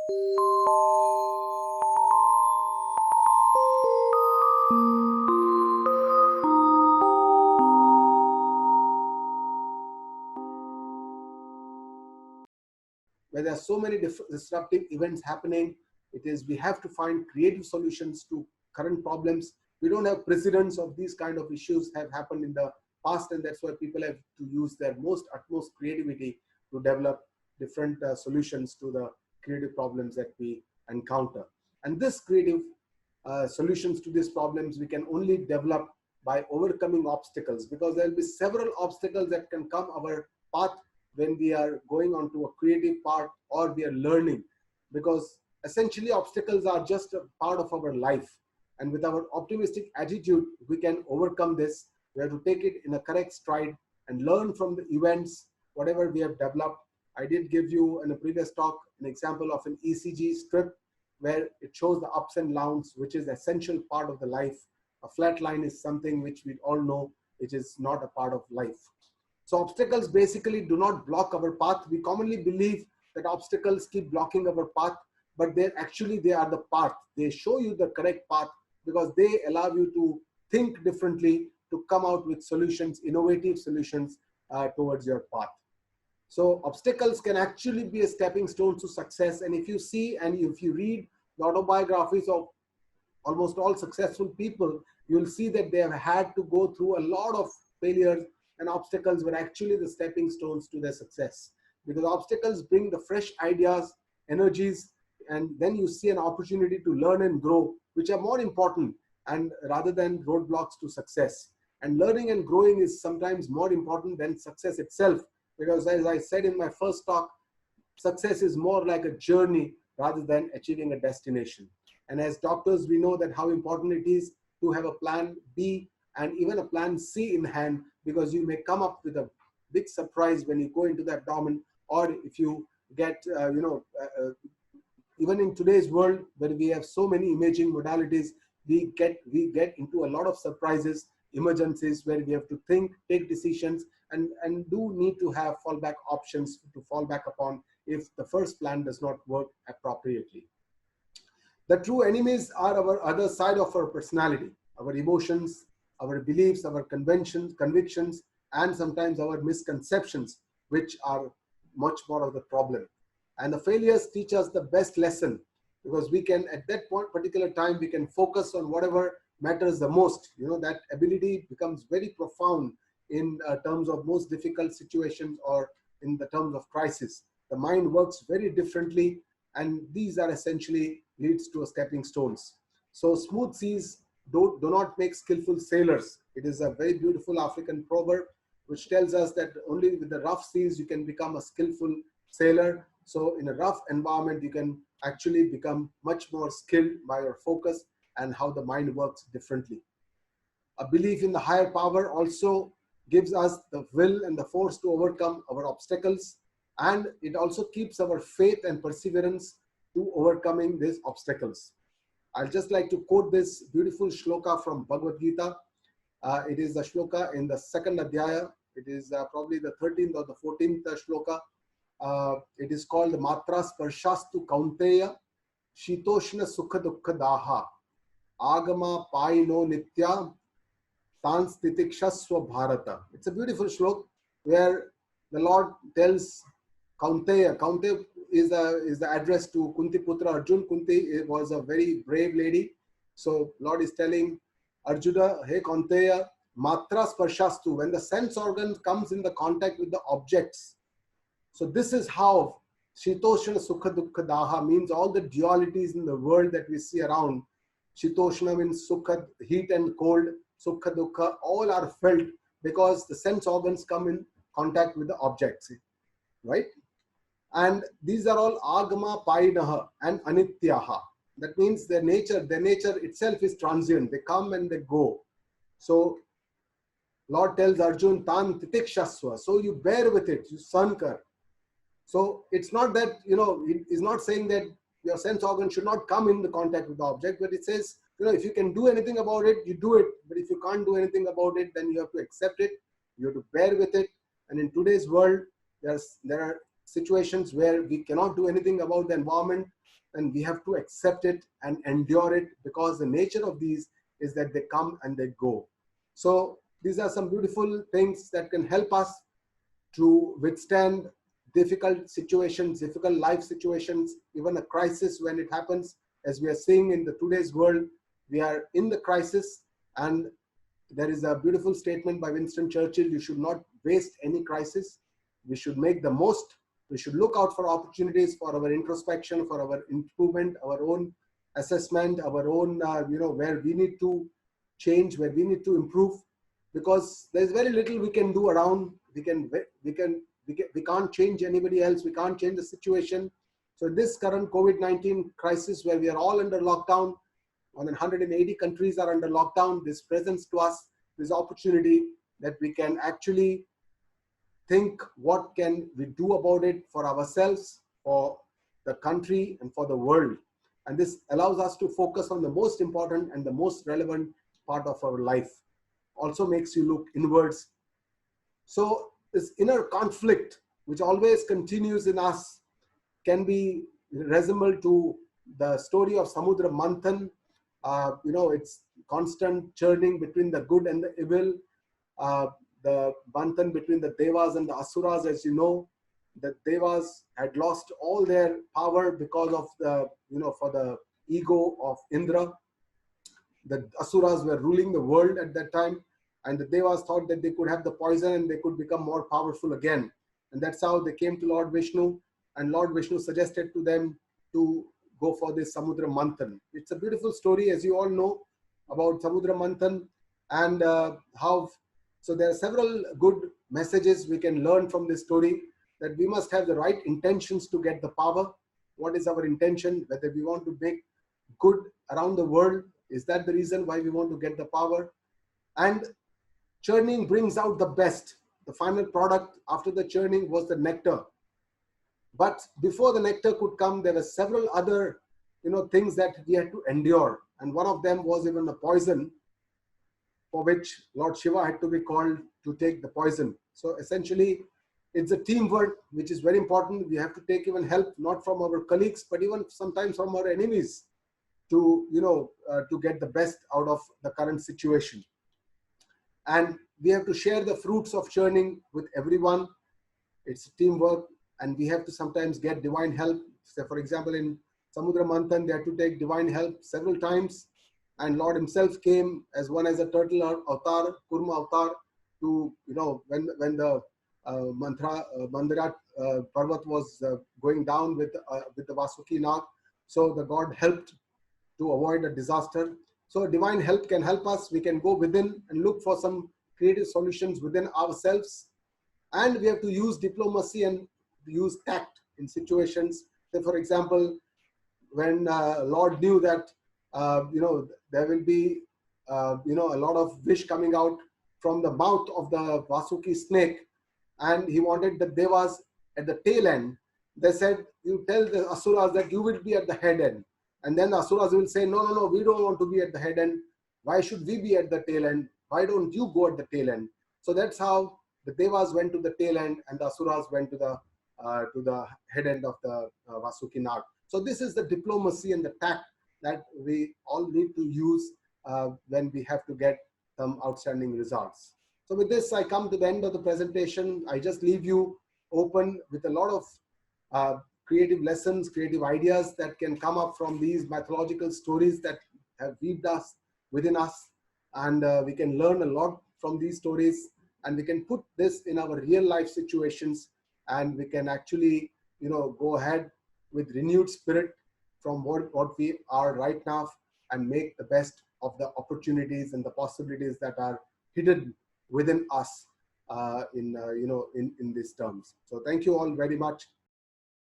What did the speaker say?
Where there are so many disruptive events happening, it is we have to find creative solutions to current problems. We don't have precedents of these kind of issues have happened in the past, and that's why people have to use their utmost creativity to develop different solutions to the creative problems that we encounter. And this creative solutions to these problems we can only develop by overcoming obstacles, because there will be several obstacles that can come our path when we are going on to a creative part or we are learning, because essentially obstacles are just a part of our life, and with our optimistic attitude we can overcome this. We have to take it in a correct stride and learn from the events whatever we have developed. I did give you in a previous talk an example of an ECG strip where it shows the ups and downs, which is essential part of the life. A flat line is something which we all know which is not a part of life. So obstacles basically do not block our path. We commonly believe that obstacles keep blocking our path, but they are the path. They show you the correct path because they allow you to think differently, to come out with solutions, innovative solutions towards your path. So obstacles can actually be a stepping stone to success. And if you see and if you read the autobiographies of almost all successful people, you'll see that they have had to go through a lot of failures, and obstacles were actually the stepping stones to their success, because obstacles bring the fresh ideas, energies, and then you see an opportunity to learn and grow, which are more important and rather than roadblocks to success. And learning and growing is sometimes more important than success itself, because as I said in my first talk, success is more like a journey rather than achieving a destination. And as doctors, we know that how important it is to have a plan B and even a plan C in hand, because you may come up with a big surprise when you go into the abdomen, or if you get, even in today's world where we have so many imaging modalities, we get into a lot of surprises, emergencies where we have to think, take decisions, and do need to have fallback options to fall back upon if the first plan does not work appropriately. The true enemies are our other side of our personality, our emotions, our beliefs, our convictions, and sometimes our misconceptions, which are much more of the problem. And the failures teach us the best lesson, because we can, at that particular time, we can focus on whatever matters the most. You know, that ability becomes very profound in terms of most difficult situations or in the terms of crisis. The mind works very differently, and these are essentially leads to a stepping stones. So smooth seas do not make skillful sailors. It is a very beautiful African proverb which tells us that only with the rough seas you can become a skillful sailor. So in a rough environment you can actually become much more skilled by your focus and how the mind works differently. A belief in the higher power also gives us the will and the force to overcome our obstacles, and it also keeps our faith and perseverance to overcoming these obstacles. I'll just like to quote this beautiful shloka from Bhagavad Gita. It is the shloka in the second adhyaya. It is probably the 13th or the 14th shloka. It is called Matra Sparshastu Kaunteya Shitoshna Sukha Dukha Daha Agama Paino Nitya Tanstitikshaswa Bharata. It's a beautiful shlok where the Lord tells Kaunteya. Kaunteya is the address to Kunti Putra Arjun. Kunti was a very brave lady. So Lord is telling Arjuna, hey Kaunteya, Matra Sparshastu, when the sense organ comes in the contact with the objects. So this is how Shitoshna Sukha Dukkha Daha means all the dualities in the world that we see around. Shitoshna means Sukha, heat and cold, Sukha Dukkha, all are felt because the sense organs come in contact with the objects, right? And these are all Agama, Painaha and Anityaha. That means their nature itself is transient. They come and they go. So Lord tells Arjun, Tan Titikshaswa. So you bear with it, you sankar. So it's not that, it is not saying that your sense organ should not come in the contact with the object, but it says, if you can do anything about it, you do it. But if you can't do anything about it, then you have to accept it. You have to bear with it. And in today's world, there are situations where we cannot do anything about the environment, and we have to accept it and endure it, because the nature of these is that they come and they go. So these are some beautiful things that can help us to withstand difficult situations, difficult life situations, even a crisis when it happens. As we are seeing in the today's world, we are in the crisis, and there is a beautiful statement by Winston Churchill: you should not waste any crisis. We should make the most. We should look out for opportunities for our introspection, for our improvement, our own assessment, our own, where we need to change, where we need to improve, because there's very little we can do around. We can't change anybody else. We can't change the situation. So this current COVID-19 crisis, where we are all under lockdown, more than 180 countries are under lockdown, this presents to us this opportunity that we can actually think what can we do about it for ourselves, for the country, and for the world. And this allows us to focus on the most important and the most relevant part of our life. Also makes you look inwards. So this inner conflict, which always continues in us, can be resembled to the story of Samudra Manthan. It's constant churning between the good and the evil. The Manthan between the Devas and the Asuras, as you know, the Devas had lost all their power because of for the ego of Indra. The Asuras were ruling the world at that time, and the Devas thought that they could have the poison and they could become more powerful again. And that's how they came to Lord Vishnu, and Lord Vishnu suggested to them to go for this Samudra Manthan. It's a beautiful story, as you all know, about Samudra Manthan, and so there are several good messages we can learn from this story, that we must have the right intentions to get the power. What is our intention? Whether we want to make good around the world, is that the reason why we want to get the power? And churning brings out the best. The final product after the churning was the nectar. But before the nectar could come, there were several other things that we had to endure. And one of them was even a poison, for which Lord Shiva had to be called to take the poison. So essentially, it's a teamwork, which is very important. We have to take even help, not from our colleagues, but even sometimes from our enemies, to get the best out of the current situation. And we have to share the fruits of churning with everyone. It's teamwork, and we have to sometimes get divine help. Say, for example, in Samudra Manthan, they had to take divine help several times. And Lord himself came as a turtle avatar, Kurma avatar, to, when the Mandara Parvat was going down with the Vasuki Nag. So the God helped to avoid a disaster. So divine help can help us. We can go within and look for some creative solutions within ourselves. And we have to use diplomacy and use tact in situations. Say, for example, when Lord knew that there will be a lot of wish coming out from the mouth of the Vasuki snake, and he wanted the Devas at the tail end. They said, you tell the Asuras that you will be at the head end. And then the Asuras will say, no, we don't want to be at the head end. Why should we be at the tail end? Why don't you go at the tail end? So that's how the Devas went to the tail end, and the Asuras went to the head end of the Vasuki Nag. So this is the diplomacy and the tact that we all need to use when we have to get some outstanding results. So with this, I come to the end of the presentation. I just leave you open with a lot of creative lessons, creative ideas that can come up from these mythological stories that have weaved us within us. And we can learn a lot from these stories, and we can put this in our real life situations, and we can actually, go ahead with renewed spirit from what we are right now, and make the best of the opportunities and the possibilities that are hidden within us in these terms. So thank you all very much.